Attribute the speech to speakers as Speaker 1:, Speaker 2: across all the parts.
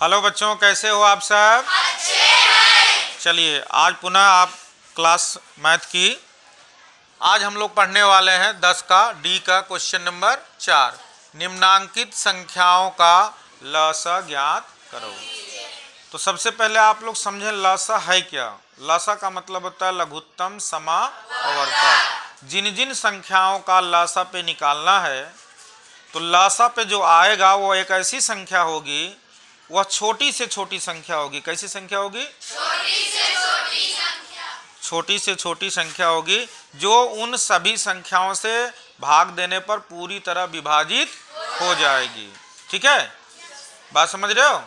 Speaker 1: Hello बच्चों, कैसे हो आप सब?
Speaker 2: अच्छे हैं।
Speaker 1: चलिए आज पुनः आप क्लास मैथ की आज हम लोग पढ़ने वाले हैं 10 का डी का क्वेश्चन नंबर 4। निम्नांकित संख्याओं का लसा ज्ञात करो। तो सबसे पहले आप लोग समझें लसा है क्या। लसा का मतलब होता है लघुत्तम समापवर्तक। जिन जिन संख्याओं का लसा पे निकालना है तो लसा पे जो आएगा वो एक ऐसी संख्या होगी, वह छोटी से छोटी संख्या होगी। कैसी संख्या होगी?
Speaker 2: छोटी से छोटी संख्या।
Speaker 1: छोटी से छोटी संख्या होगी जो उन सभी संख्याओं से भाग देने पर पूरी तरह विभाजित हो जाएगी। ठीक है, बात समझ रहे हो?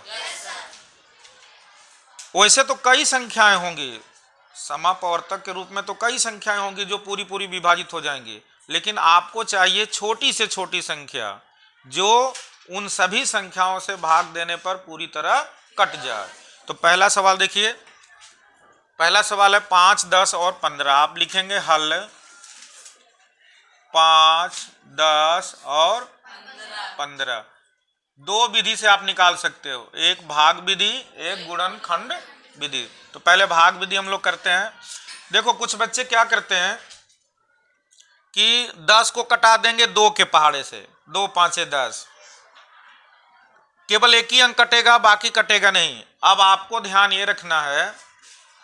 Speaker 1: वैसे तो कई संख्याएं होंगी, समापवर्तक के रूप में तो कई संख्याएं होंगी जो पूरी पूरी विभाजित हो जाएंगी, लेकिन आपको चाहिए छोटी से छोटी संख्या जो उन सभी संख्याओं से भाग देने पर पूरी तरह कट जाए। तो पहला सवाल देखिए, पहला सवाल है 5, 10 और 15। आप लिखेंगे हल 5, 10 और 15। दो विधि से आप निकाल सकते हो, एक भाग विधि, एक गुणनखंड विधि। तो पहले भाग विधि हम लोग करते हैं। देखो कुछ बच्चे क्या करते हैं कि 10 को कटा देंगे 2 के पहाड़े से, 2 5 10, केवल एक ही अंक कटेगा, बाकी कटेगा नहीं। अब आपको ध्यान ये रखना है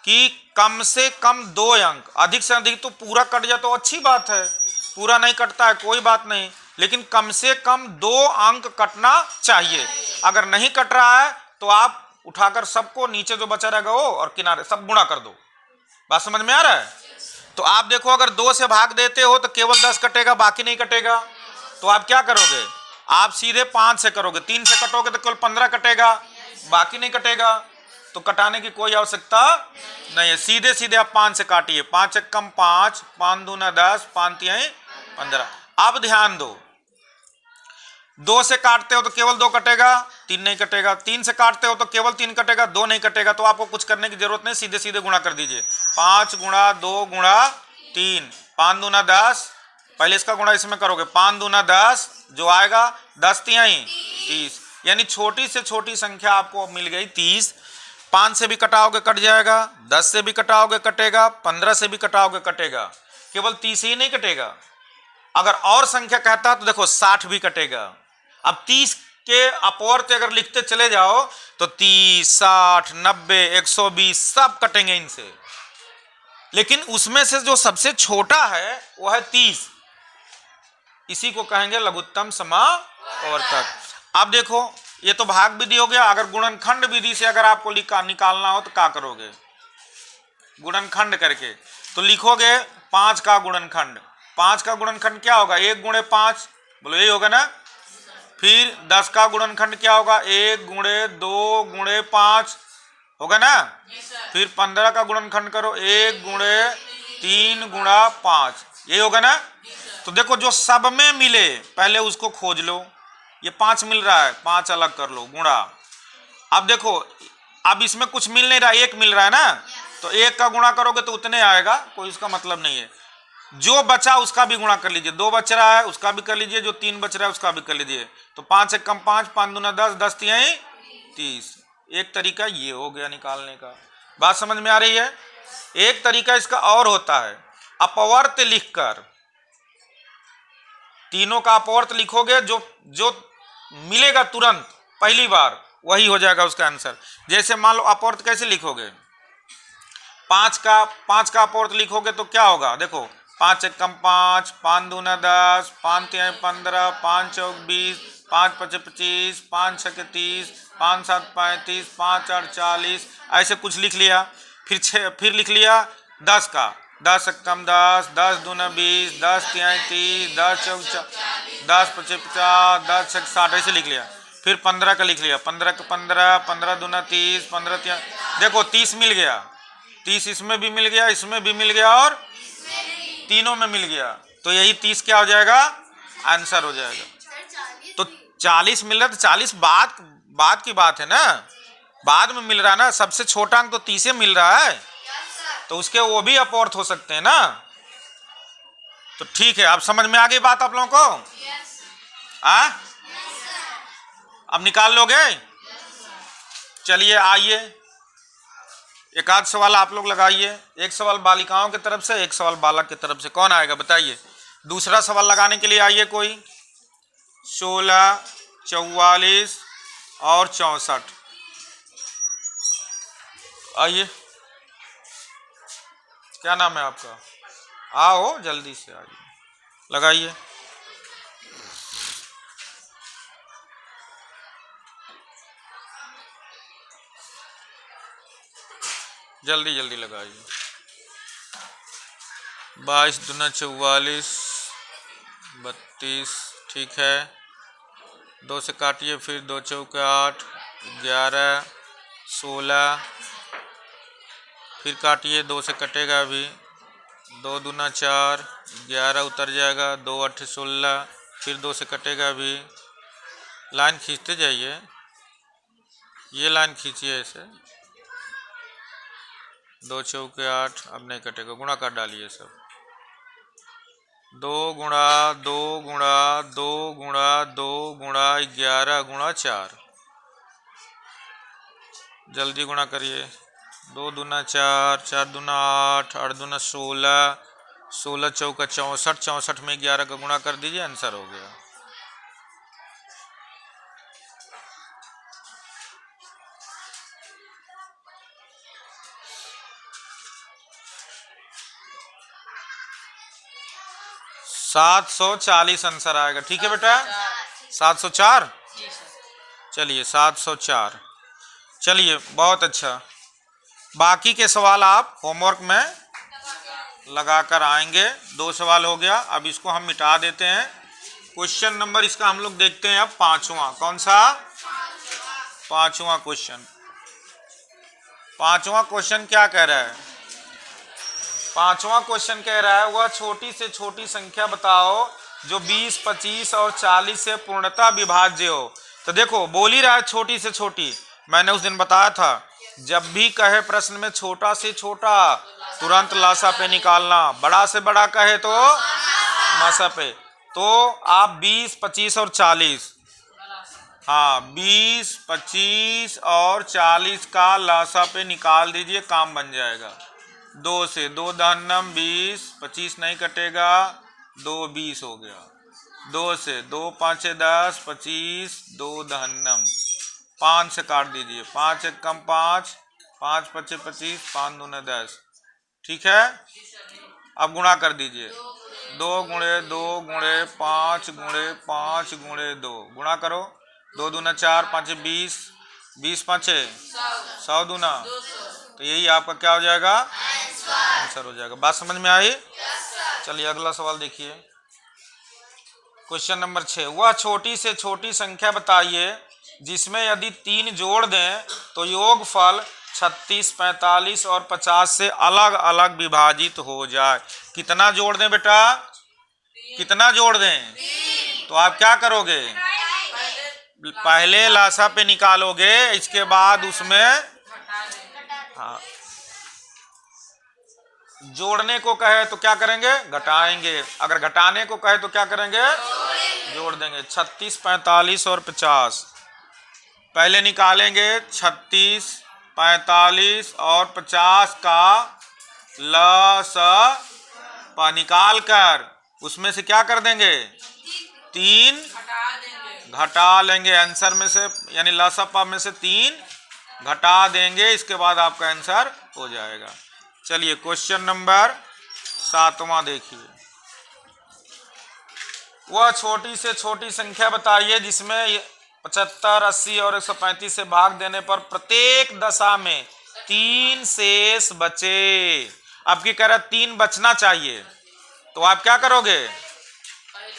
Speaker 1: कि कम से कम 2 अंक, अधिक से अधिक तो पूरा कट जाए तो अच्छी बात है, पूरा नहीं कटता है कोई बात नहीं, लेकिन कम से कम 2 अंक कटना चाहिए। अगर नहीं कट रहा है तो आप उठाकर सबको नीचे जो बचा रहेगा वो और किनारे सब गुणा कर दो। बात समझ में आ रहा है? तो आप देखो अगर 2 से भाग देते हो तो केवल 10 कटेगा, बाकी नहीं कटेगा। तो आप क्या करोगे? आप सीधे 5 से करोगे, 3 से कटोगे तो केवल 15 कटेगा, बाकी नहीं कटेगा। तो कटाने की कोई आवश्यकता नहीं है, सीधे सीधे आप 5 से काटिए। 5 एक कम 5, 5 दूना 10, 5 तिहाई 15। अब ध्यान दो, 2 से काटते हो तो केवल 2 कटेगा, 3 नहीं कटेगा। 3 से काटते हो तो केवल 3 कटेगा, 2 नहीं कटेगा। तो आपको कुछ करने की जरूरत नहीं, सीधे सीधे गुणा कर दीजिए। 5 गुणा 2 गुणा 3, 5 दूना 10। पहले इसका गुणा इसमें करोगे, 5 दूना 10, जो आएगा 10 तिहाई 30। यानी छोटी से छोटी संख्या आपको मिल गई 30। 5 से भी कटाओगे कट जाएगा, 10 से भी कटाओगे कटेगा, 15 से भी कटाओगे कटेगा, केवल 30 ही नहीं कटेगा। अगर और संख्या कहता तो देखो 60 भी कटेगा। अब 30 के अपवर्त अगर लिखते चले जाओ तो 30, 60, 90, 120 सब कटेंगे इनसे, लेकिन उसमें से जो सबसे छोटा है वो है 30। इसी को कहेंगे लघुत्तम समापवर्तक। अब देखो ये तो भाग विधि हो गया। अगर गुणनखंड विधि से अगर आपको निकालना हो तो क्या करोगे? गुणनखंड करके तो लिखोगे 5 का गुणनखंड। 5 का गुणनखंड क्या होगा? 1 गुणे 5, बोलो यही होगा ना। फिर 10 का गुणनखंड क्या होगा? 1 गुणे 2 गुणे 5 होगा ना। फिर 15 का गुणनखंड करो, 1 गुणे 3 गुणा 5, यही होगा ना। तो देखो जो सब में मिले पहले उसको खोज लो। ये 5 मिल रहा है, 5 अलग कर लो, गुणा। अब देखो अब इसमें कुछ मिल नहीं रहा, 1 मिल रहा है ना, तो 1 का गुणा करोगे तो उतने आएगा, कोई इसका मतलब नहीं है। जो बचा उसका भी गुणा कर लीजिए, 2 बच रहा है उसका भी कर लीजिए, जो 3 बच रहा है उसका भी कर लीजिए। तो 5 एक कम 5, 5 दूना 10, 10 तिहाई 30। एक तरीका ये हो गया निकालने का। बात समझ में आ रही है? एक तरीका इसका और होता है, अपवर्त लिखकर, तीनों का अपवर्त लिखोगे, जो मिलेगा तुरंत पहली बार वही हो जाएगा उसका आंसर। जैसे मान लो अपवर्त कैसे लिखोगे? 5 का अपवर्त लिखोगे तो क्या होगा? देखो 5 एक कम 5, 5 दूना 10, 5 तिहाई 15, 5 चौक 20, 5 पचे 25, 5 छके 30, 5 7 35, 5 8 40, ऐसे कुछ लिख लिया। फिर लिख लिया 10 का, 10 एक कम 10, 10 दूना 20, 10 तिहाई 30, 10 चौक 10 पचे 50, 10 छक 60, ऐसे लिख लिया। फिर 15 का लिख लिया, 15 का 15, 15 दूना 30, 15 तिहाई, देखो 30 मिल गया। 30 इसमें भी मिल गया, इसमें भी मिल गया और तीनों में मिल गया। तो यही 30 क्या हो जाएगा? आंसर हो जाएगा। तो 40 मिल रहा है तो 40 बाद की बात है ना, बाद में मिल रहा है ना। सबसे छोटा अंक तो 30 मिल रहा है, तो उसके वो भी अपवर्त हो सकते हैं ना। तो ठीक है, अब समझ में आ गई बात आप लोगों को? अब निकाल लोगे? चलिए आइए, एक आध सवाल आप लोग लगाइए। एक सवाल बालिकाओं की तरफ से, एक सवाल बालक की तरफ से। कौन आएगा बताइए? दूसरा सवाल लगाने के लिए आइए कोई। 16, 44 और 64। आइए, क्या नाम है आपका? आओ जल्दी से आइए, लगाइए। जल्दी जल्दी लगाइए। 22 दूना 44, 32, ठीक है। 2 से काटिए, फिर 2 चौके 8, 11, 16, फिर काटिए, 2 से कटेगा अभी। 2 दूना 4, 11 उतर जाएगा। 2 8 16, फिर 2 से कटेगा अभी। लाइन खींचते जाइए, ये लाइन खींचिए ऐसे। 2 चौके 8, अब नहीं कटेगा, गुणा कर डालिए सब। 2 गुणा 2 गुणा 2 गुणा 2 गुणा 11 गुणा 4। जल्दी गुणा करिए। 2 दूना 4, 4 दूना 8, 8 दूना 16, 16 चौका 64, 64 में 11 का गुणा कर दीजिए, आंसर हो गया। $740 आंसर आएगा। ठीक है बेटा, 704। चलिए 704। चलिए बहुत अच्छा। बाकी के सवाल आप होमवर्क में लगा कर आएंगे। 2 सवाल हो गया, अब इसको हम मिटा देते हैं। क्वेश्चन नंबर इसका हम लोग देखते हैं अब 5वां। कौन सा? 5वां क्वेश्चन। 5वां क्वेश्चन क्या कह रहा है? 5वां क्वेश्चन कह रहा है वह छोटी से छोटी संख्या बताओ जो 20, 25 और 40 से पूर्णतः विभाज्य हो। तो देखो बोल ही रहा है छोटी से छोटी। मैंने उस दिन बताया था, जब भी कहे प्रश्न में छोटा से छोटा तुरंत लासा पे निकालना, बड़ा से बड़ा कहे तो मासा पे। तो आप 20, 25 और 40, हाँ 20, 25 और 40 का लासा पे निकाल दीजिए, काम बन जाएगा। 2 से 2 दहन्नम 20, 25 नहीं कटेगा, 2 20 हो गया। 2 से 2 5 10, 25, 2 दहन्नम। 5 से काट दीजिए, 5 1 कम 5, 5 5 25, 5 दूना 10। ठीक है, अब गुणा कर दीजिए। 2 गुणे 2 गुणे 5 गुणे 5 गुणे 2, गुणा करो। 2 दूना 4, 5 20, 20 5 100 दूना, तो यही आपका क्या हो जाएगा? आंसर हो जाएगा। बात समझ में आई? चलिए अगला सवाल देखिए। Question number 6। वह छोटी से छोटी संख्या बताइए जिसमें यदि 3 जोड़ दें तो योगफल 36, 45 और 50 से अलग अलग विभाजित हो जाए। कितना जोड़ दें बेटा? कितना जोड़ दें? तो आप क्या करोगे? पहले लासा पे निकालोगे, इसके बाद उसमें हाँ जोड़ने को कहे तो क्या करेंगे? घटाएंगे। अगर घटाने को कहे तो क्या करेंगे? जोड़ देंगे। 36, 45 और 50 पहले निकालेंगे। 36, 45 और 50 का लसा निकाल कर उसमें से क्या कर देंगे? 3 घटा लेंगे। आंसर में से यानी लसा में से 3 घटा देंगे, इसके बाद आपका आंसर हो जाएगा। चलिए क्वेश्चन नंबर 7वां देखिए। वह छोटी से छोटी संख्या बताइए जिसमें 75, 80 और 135 से भाग देने पर प्रत्येक दशा में 3 शेष बचे। आपकी कह रहा 3 बचना चाहिए, तो आप क्या करोगे?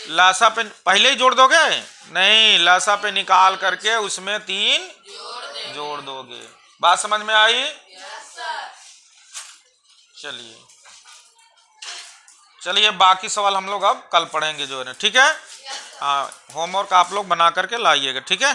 Speaker 1: लासा पे पहले ही जोड़ दोगे? नहीं, लासा पे निकाल करके उसमें 3 जोड़ दोगे। बात समझ में आई? चलिए बाकी सवाल हम लोग अब कल पढ़ेंगे जो है ना। ठीक है, हाँ होमवर्क आप लोग बना करके लाइएगा। ठीक है।